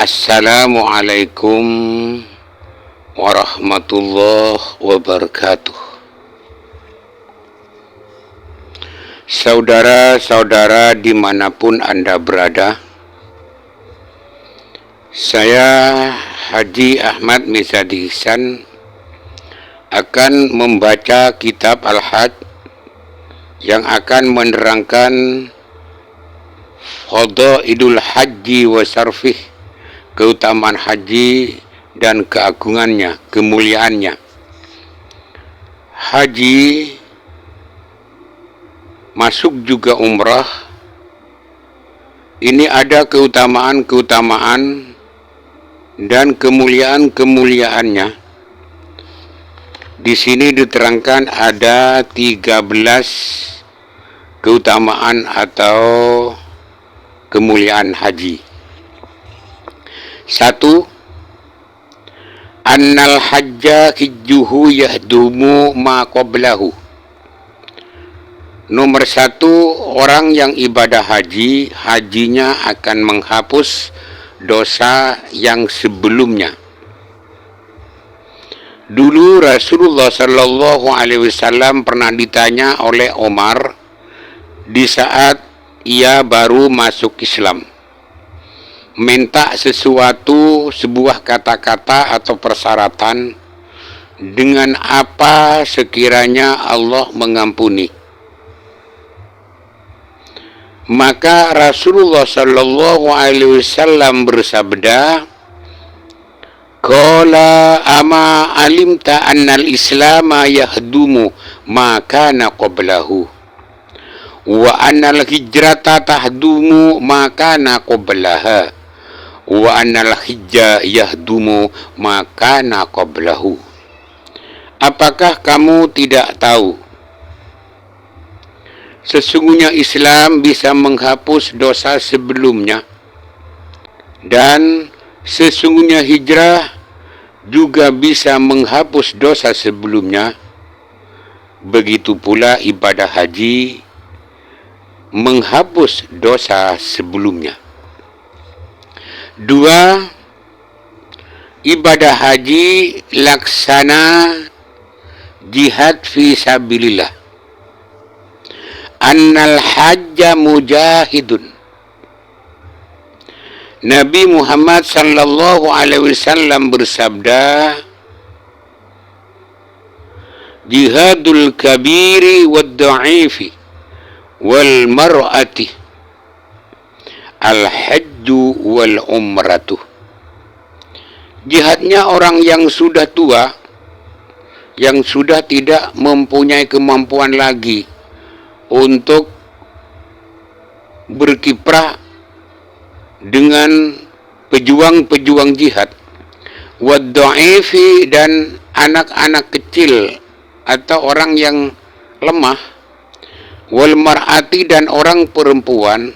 Assalamualaikum warahmatullahi wabarakatuh. Saudara-saudara dimanapun Anda berada, saya Haji Ahmad Mizadi Ihsan akan membaca kitab Al-Hajj yang akan menerangkan Fadailul Haji wa Sarfih, keutamaan haji dan keagungannya, kemuliaannya. Haji masuk juga umrah. Ini ada keutamaan-keutamaan dan kemuliaan-kemuliaannya. Di sini diterangkan ada 13 keutamaan atau kemuliaan haji. 1. Annal hajja hijjuhu yahdumu ma qablahu. Nomor 1, orang yang ibadah haji, hajinya akan menghapus dosa yang sebelumnya. Dulu Rasulullah Shallallahu Alaihi Wasallam pernah ditanya oleh Umar di saat ia baru masuk Islam, minta sesuatu, sebuah kata-kata atau persyaratan, dengan apa sekiranya Allah mengampuni. Maka Rasulullah Shallallahu Alaihi Wasallam bersabda, "Qala ama alimta annal islama yahdumu ma kana qablahu wa annal hijrata tahdumu ma kana qablaha wa annal hijja yahdumu ma kana qablahu." Apakah kamu tidak tahu sesungguhnya Islam bisa menghapus dosa sebelumnya, dan sesungguhnya hijrah juga bisa menghapus dosa sebelumnya? Begitu pula ibadah haji menghapus dosa sebelumnya. 2. Ibadah haji laksana jihad fi sabilillah. Annal hajja mujahidun. Nabi Muhammad sallallahu alaihi wasallam bersabda, "Jihadul kabiri wad dha'ifi wal mar'ati al-hajju wal umratu." Jihadnya orang yang sudah tua, yang sudah tidak mempunyai kemampuan lagi untuk berkiprah dengan pejuang-pejuang jihad, wad dha'ifi, dan anak-anak kecil atau orang yang lemah, wal mar'ati, dan orang perempuan,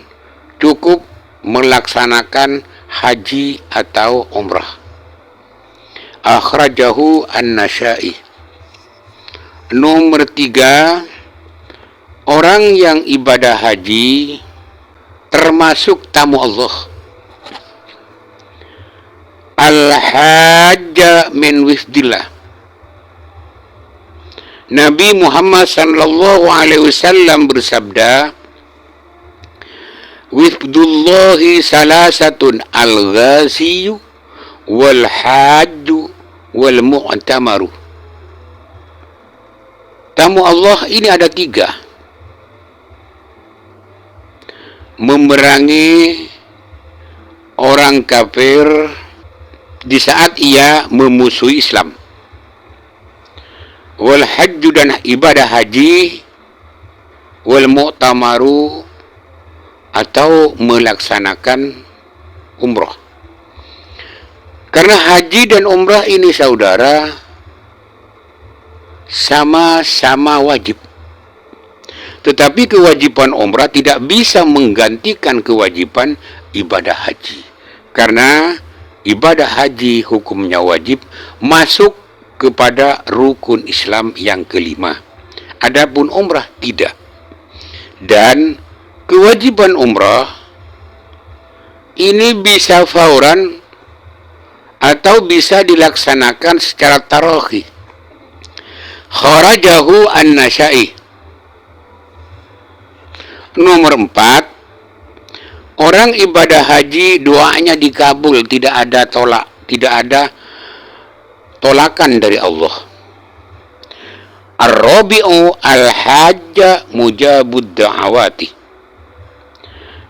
cukup melaksanakan haji atau umrah. Akhrajahu An-Nasa'i. Nomor 3, orang yang ibadah haji termasuk tamu Allah. Al-hajja min wifdillah. Nabi Muhammad sallallahu alaihi wasallam bersabda, "Wifdullahi salasatun, al-ghaziyu wal hajju wal mu'tamaru." Tamu Allah ini ada 3. Memerangi orang kafir di saat ia memusuhi Islam, wal hajju, dan ibadah haji, wal mu'tamaru, atau melaksanakan umrah. Karena haji dan umrah ini, saudara, sama-sama wajib. Tetapi kewajiban umrah tidak bisa menggantikan kewajiban ibadah haji. Karena ibadah haji hukumnya wajib, masuk kepada rukun Islam yang kelima. Adapun umrah tidak. Dan kewajiban umrah ini bisa fauran atau bisa dilaksanakan secara tarohi. Kharajahu an-Nasa'i. Nomor 4, orang ibadah haji doanya dikabul, tidak ada tolakan dari Allah. Ar-Rabi'u al-hajja mujabud da'awati.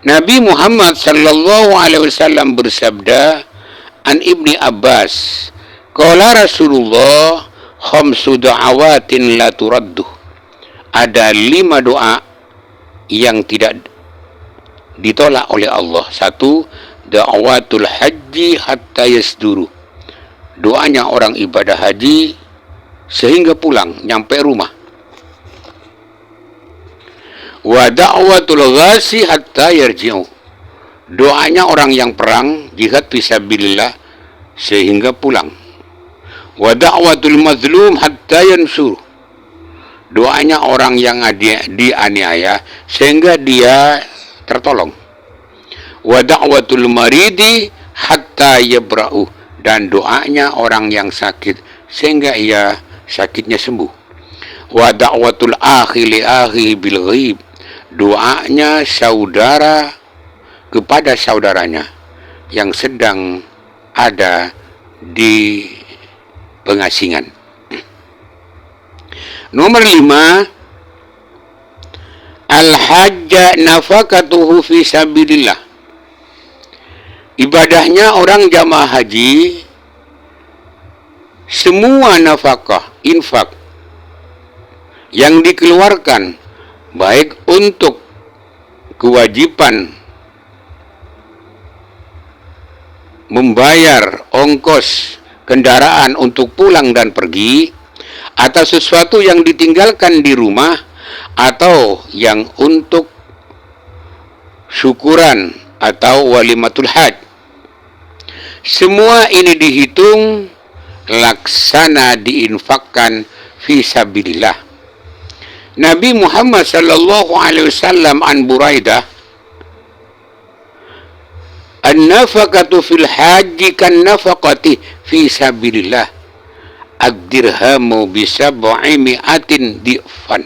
Nabi Muhammad sallallahu alaihi wasallam bersabda an Ibni Abbas, qala Rasulullah khamsu da'awatin la turaddu. Ada 5 doa yang tidak ditolak oleh Allah. 1, da'watul haji hatta yasduru. Doanya orang ibadah haji sehingga pulang, nyampe rumah. Wa da'watul ghazi hatta yarji'u. Doanya orang yang perang, jihad fisabilillah sehingga pulang. Wa da'watul mazlum hatta yansur. Doanya orang yang dianiaya sehingga dia tertolong. Wa da'watul maridi hatta yabra'u. Dan doanya orang yang sakit sehingga ia sakitnya sembuh. Wa da'watul akhi li akhi bil ghaib. Doanya saudara kepada saudaranya yang sedang ada di pengasingan. Nomor 5, al-hajja nafakatuhu fi sabilillah. Ibadahnya orang jamaah haji, semua nafkah, infak yang dikeluarkan baik untuk kewajiban membayar ongkos kendaraan untuk pulang dan pergi, atau sesuatu yang ditinggalkan di rumah, atau yang untuk syukuran atau walimatul haj. Semua ini dihitung laksana diinfakkan fi sabilillah. Nabi Muhammad sallallahu alaihi wasallam an Buraidah, an-nafaqatu fil haji kan nafaqati fi sabilillah, ad-dirhamu bi 700 di'fan.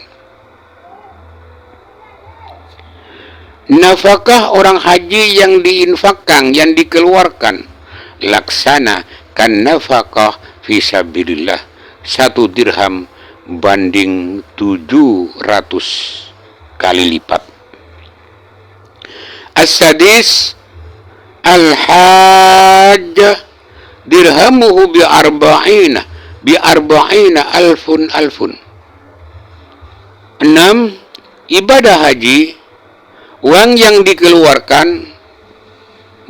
Nafkah orang haji yang diinfakkan, yang dikeluarkan, laksana kan nafaqah fi sabilillah, 1 dirham banding 700 kali lipat. As-sadis al-hajj dirhamuhu bi arba'ina alfun. 6, ibadah haji, uang yang dikeluarkan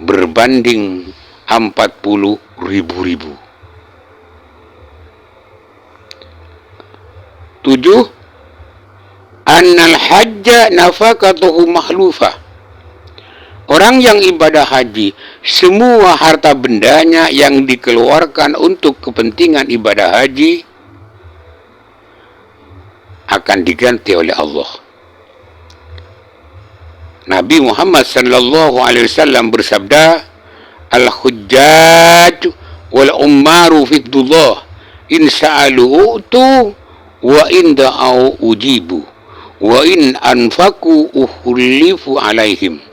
berbanding 40 ribu. 7, annal hajja nafaqatuhu mahlufah. Orang yang ibadah haji, semua harta bendanya yang dikeluarkan untuk kepentingan ibadah haji akan diganti oleh Allah. Nabi Muhammad sallallahu alaihi wasallam bersabda, al-hujjaj wal ummaru fiddullah in sa'alu u'tu wa in da'au ujibu wa in anfaku uhullifu alaihim.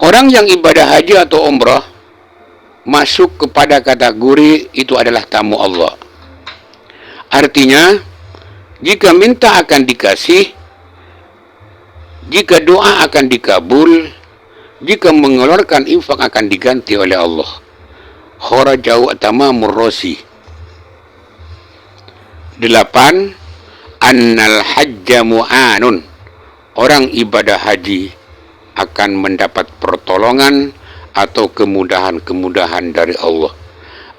Orang yang ibadah haji atau umrah masuk kepada kategori itu adalah tamu Allah. Artinya, jika minta akan dikasih, jika doa akan dikabul, jika mengeluarkan infak akan diganti oleh Allah. Kharajahu tamamur rosi. 8, annal hajja mu'anun. Orang ibadah haji akan mendapat pertolongan atau kemudahan-kemudahan dari Allah.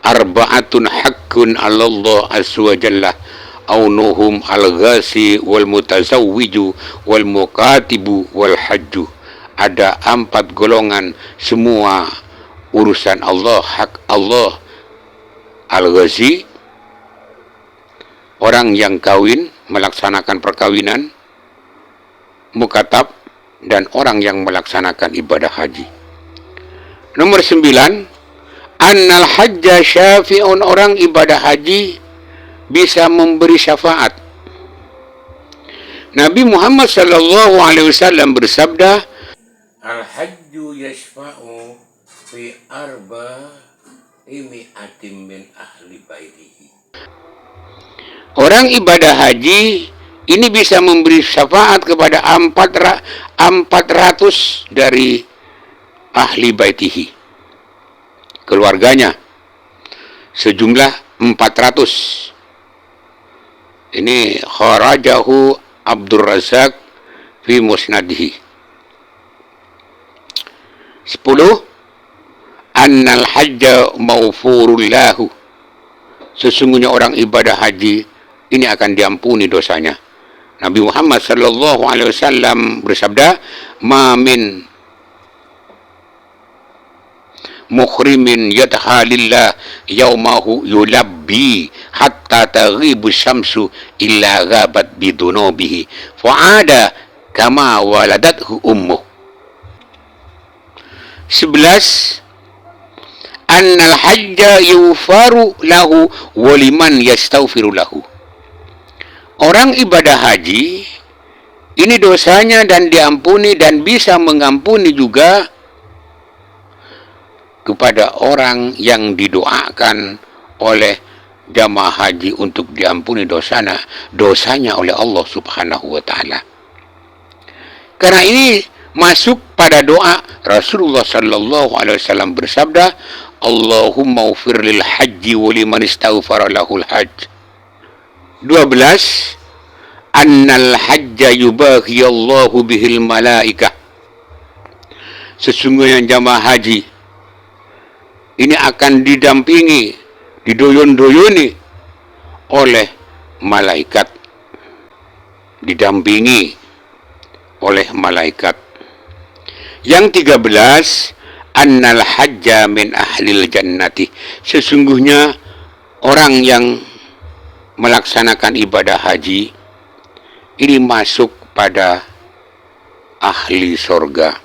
Arba'atun haqqun 'ala Allah azza wa jalla aunuhum al-ghasi wal mutazawwiju wal muqatibu wal hajju. Ada 4 golongan, semua urusan Allah, hak Allah. Al-ghazi, orang yang kawin, melaksanakan perkawinan. Mukatab, dan orang yang melaksanakan ibadah haji. Nomor 9, annal hajja syafi'un, orang ibadah haji bisa memberi syafaat. Nabi Muhammad sallallahu alaihi wasallam bersabda, al-hajju yashfa'u fi arba'imi'atin min ahli baitihi. Orang ibadah haji ini bisa memberi syafaat kepada 400 dari ahli baitihi, keluarganya, sejumlah 400. Ini kharajahu Abdul Razak fi musnadihi. 10, annal hajja maghfurul lahu, sesungguhnya orang ibadah haji ini akan diampuni dosanya. Nabi Muhammad sallallahu alaihi wasallam bersabda, ma min mukhrimin yadhalillah yaumahu yulabbi hatta taghibu syamsu illa ghabat bidunubihi fa'ada kama waladathu ummuh. 11, annal hajja yufaru lahu waliman yastaghfiru lahu, orang ibadah haji ini dosanya dan diampuni dan bisa mengampuni juga kepada orang yang didoakan oleh jamaah haji untuk diampuni dosanya oleh Allah Subhanahu wa taala. Karena ini masuk pada doa Rasulullah sallallahu alaihi wasallam bersabda, Allahumma ufir lil haji wa liman istaghfara lahul hajj. 12, annal hajja yubahi Allahu bihil malaikah, sesungguhnya jamaah haji ini akan didampingi, didoyon-doyoni oleh malaikat, didampingi oleh malaikat. Yang 13, annal hajja min ahlil jannati, sesungguhnya orang yang melaksanakan ibadah haji ini masuk pada ahli sorga.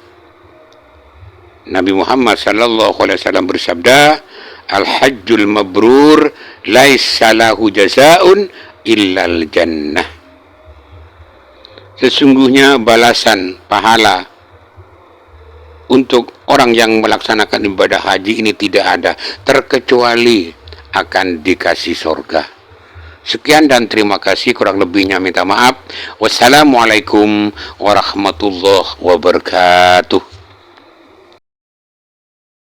Nabi Muhammad sallallahu alaihi wasallam bersabda, al-hajjul mabrur laisa lahu jazaa'un illal jannah, sesungguhnya balasan pahala untuk orang yang melaksanakan ibadah haji ini tidak ada terkecuali akan dikasih surga. Sekian dan terima kasih, kurang lebihnya minta maaf. Wassalamualaikum warahmatullahi wabarakatuh.